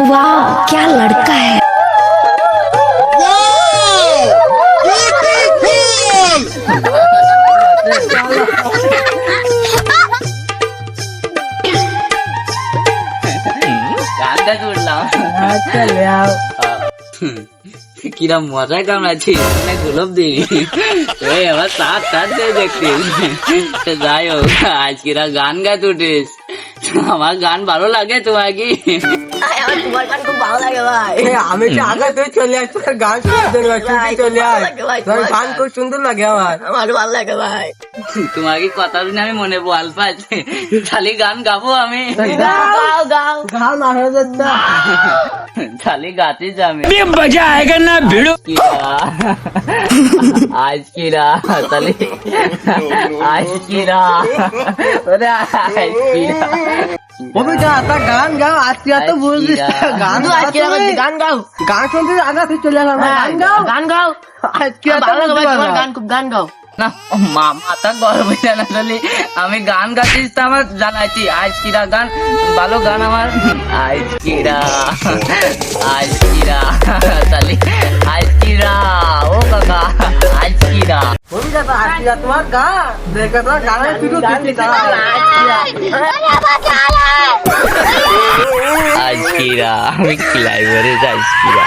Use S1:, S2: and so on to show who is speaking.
S1: वाह क्या लड़का है।
S2: গানটা করলাম কিরম মজা কামড়াচ্ছি অনেক গোলপ দিই আমার সাত সাত দেখতে যাই হোক আজকেরা গান গাইতে উঠিস আমার গান ভালো লাগে তোমাকে
S3: তোমার গান খুব ভালো লাগে ভাই।
S4: আমি তো আগে তুই চলে আসছি গান শুনতে চলে আয় তোর গান খুব সুন্দর লাগে আমার
S3: আমার ভালো লাগে ভাই।
S2: তোমাকে কথা শুনে আমি মনে বল পাচ্ছি খালি গান গাবো আমি
S3: গাও গাও
S4: গান না হয়ে যাচ্ছে
S2: খালি গাতে যাবে
S5: मजा आएगा ना भिड़ो
S2: आज की रात তাহলে आज की रात ওরে आज की रात
S4: ববিতা তা গান গাও আজকে এত বুঝছিস গান
S3: শুধু আজকে গান গাও
S4: গান শুনতে আগে তুই চলে আসলাম গান গাও
S3: গান গাও
S4: আজকে এত
S3: ভালো লাগে ভাই,
S4: বুঝতে
S3: তোমার
S4: পারলাম।
S3: গান খুব গান গাও
S2: না মাথা গরম হয়ে যায় না তাহলে আমি গান গাচ্ছিস তো আমার জানাইছি আজ কিরা গান ভালো গান আমার আজ কিরা তাহলে আজ কিরা ও কাকা আজ কিরা
S4: ববিতা তা আজকে তোমার গান দেখে তো গানের শুরু দিচ্ছি
S2: আজ কিরা আমি ক্লাইভারে আজ কিরা